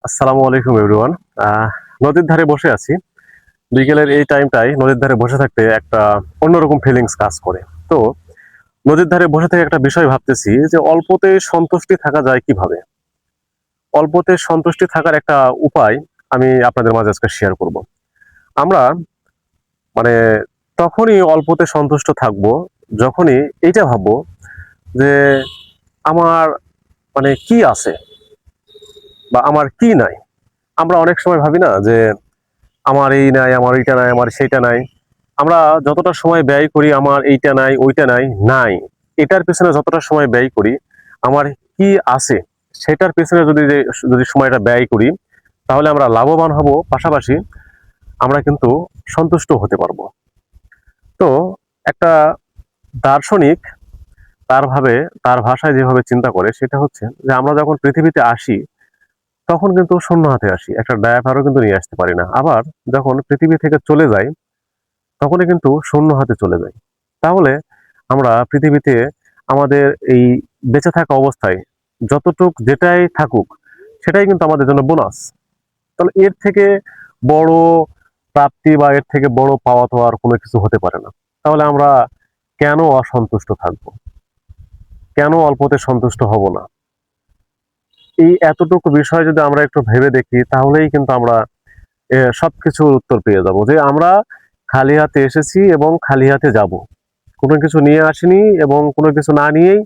আসসালামু আলাইকুম এভরিওয়ান। নদীর ধারে বসে আছি। বিকেলের এই টাইমটাই নদীর ধারে বসে থাকতে একটা অন্যরকম ফিলিংস কাজ করে। তো নদীর ধারে বসে থেকে একটা বিষয় ভাবতেছি যে অল্পতে সন্তুষ্টি থাকা যায় কিভাবে? অল্পতে সন্তুষ্টি থাকার একটা উপায় আমি আপনাদের মাঝে আজকে শেয়ার করব। আমরা মানে তখনই অল্পতে সন্তুষ্ট থাকবো যখনই এইটা ভাববো যে আমার কি আছে বা আমার কি নাই। আমরা অনেক সময় ভাবি না যে আমার এই নাই, আমার এইটা নাই, আমার সেইটা নাই। আমরা যতটা সময় ব্যয় করি আমার এইটা নাই, ওইটা নাই, নাই। এটার পেছনে যতটা সময় ব্যয় করি, আমার কি আছে সেটার পেছনে যদি সময়টা ব্যয় করি, তাহলে আমরা লাভবান হব, পাশাপাশি আমরা কিন্তু সন্তুষ্ট হতে পারবো। তো একটা দার্শনিক তার ভাষায় যেভাবে চিন্তা করে সেটা হচ্ছে যে আমরা যখন পৃথিবীতে আসি তখন কিন্তু শূন্য হাতে আসি, একটা ডায়াপারও কিন্তু নিয়ে আসতে পারি না। আবার যখন পৃথিবী থেকে চলে যাই তখনই কিন্তু শূন্য হাতে চলে যাই। তাহলে আমরা পৃথিবীতে আমাদের এই বেঁচে থাকা অবস্থায় যতটুক যেটাই থাকুক সেটাই কিন্তু আমাদের জন্য বোনাস। তাহলে এর থেকে বড় প্রাপ্তি বা এর থেকে বড় পাওয়া তো আর কোনো কিছু হতে পারে না। তাহলে আমরা কেন অসন্তুষ্ট থাকব? কেন অল্পতে সন্তুষ্ট হব না? এই এতটুকু বিষয় যদি আমরা একটু ভেবে দেখি তাহলেই কিন্তু আমরা সবকিছুর উত্তর পেয়ে যাব যে আমরা খালি হাতে এসেছি এবং খালি হাতে যাব। কোনো কিছু নিয়ে আসিনি এবং কোনো কিছু না নিয়েই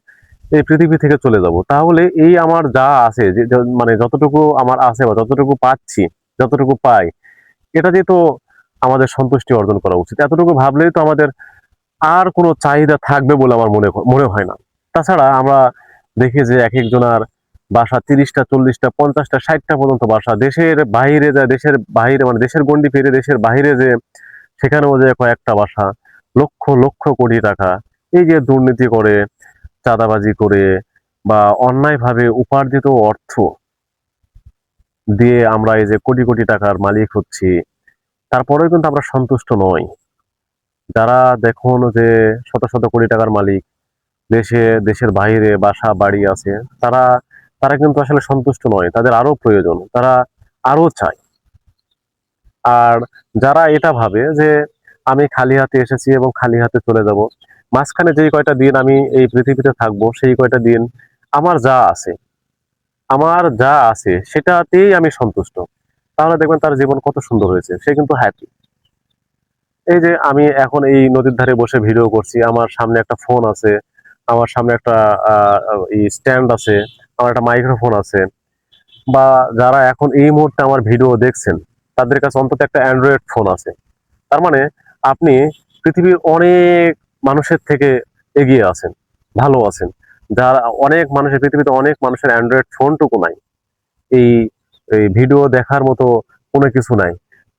এই পৃথিবী থেকে চলে যাব। তাহলে এই আমার যা আছে যতটুকু আমার আছে বা যতটুকু পাচ্ছি, যতটুকু পাই, এটা দিয়ে তো আমাদের সন্তুষ্টি অর্জন করা উচিত। এতটুকু ভাবলেই তো আমাদের আর কোনো চাহিদা থাকবে বলে আমার মনে মনে হয় না। তাছাড়া আমরা দেখি যে একেকজনার বাসা ৩০টা, ৪০টা, ৫০টা, ৬০টা পর্যন্ত বাসা। দেশের বাইরে যায়, দেশের বাইরে দেশের গণ্ডি পেরিয়ে দেশের বাইরে যে সেখানেও যে কয়েকটা বাসা, লক্ষ লক্ষ কোটি টাকা। এই যে দুর্নীতি করে, চাঁদাবাজি করে বা অন্যায়ভাবে উপার্জিত অর্থ দিয়ে আমরা এই যে কোটি কোটি টাকার মালিক হচ্ছি, তারপরেও কিন্তু আমরা সন্তুষ্ট নই। যারা দেখুন যে শত শত কোটি টাকার মালিক, দেশের বাইরে বাসা বাড়ি আছে, তারা তারা কিন্তু আসলে সন্তুষ্ট নয়। তাদের আরো প্রয়োজন, তারা আরো চায়। আর যারা এটা ভাবে যে আমি খালি হাতে এসেছি এবং খালি হাতে চলে যাব, মাঝখানে যেই কয়টা দিন আমি এই পৃথিবীতে থাকবো সেই কয়টা দিন আমার যা আছে আমার যা আছে সেটাতেই আমি সন্তুষ্ট, তাহলে দেখবেন তার জীবন কত সুন্দর হয়েছে, সে কিন্তু হ্যাপি। এই যে আমি এখন এই নদীর ধারে বসে ভিডিও করছি, আমার সামনে একটা ফোন আছে, আমার সামনে একটা স্ট্যান্ড আছে, আমার একটা মাইক্রোফোন আছে। বা যারা এখন এই মুহূর্তে আমার ভিডিও দেখছেন তাদের কাছে অন্তত একটা অ্যান্ড্রয়েড ফোন আছে। তার মানে আপনি পৃথিবীর অনেক মানুষের থেকে এগিয়ে আছেন, ভালো আছেন। যারা পৃথিবীতে অনেক মানুষের অ্যান্ড্রয়েড ফোনটুকু নাই, এই এই ভিডিও দেখার মতো কোনো কিছু নাই।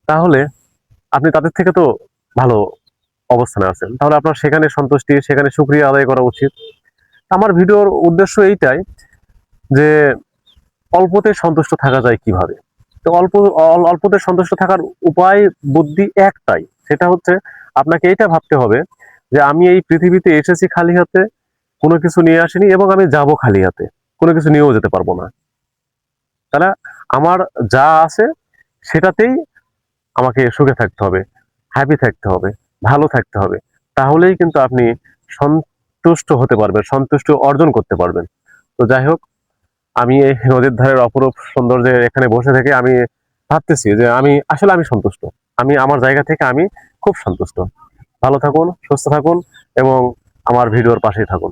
তাহলে আপনি তাদের থেকে তো ভালো অবস্থানে আছেন, তাহলে আপনার সেখানে সন্তুষ্টি, সেখানে শুকরিয়া আদায় করা উচিত। আমার ভিডিওর উদ্দেশ্য এইটাই যে অল্পতে সন্তুষ্ট থাকা যায় কিভাবে। তো অল্পতে সন্তুষ্ট থাকার উপায়, বুদ্ধি একটাই, সেটা হচ্ছে আপনাকে এইটা ভাবতে হবে যে আমি এই পৃথিবীতে এসেছি খালি হাতে, কোনো কিছু নিয়ে আসিনি এবং আমি যাব খালি হাতে, কোনো কিছু নিয়েও যেতে পারবো না। তাহলে আমার যা আছে সেটাতেই আমাকে সুখে থাকতে হবে, হ্যাপি থাকতে হবে, ভালো থাকতে হবে। তাহলেই কিন্তু আপনি সন্তুষ্ট হতে পারবেন, সন্তুষ্ট অর্জন করতে পারবেন। তো যাই হোক, আমি এই নদীর ধারের অপরূপ সৌন্দর্যে এখানে বসে থেকে আমি ভাবতেছি যে আমি সন্তুষ্ট। আমি আমার জায়গা থেকে আমি খুব সন্তুষ্ট। ভালো থাকুন, সুস্থ থাকুন এবং আমার ভিডিওর পাশেই থাকুন।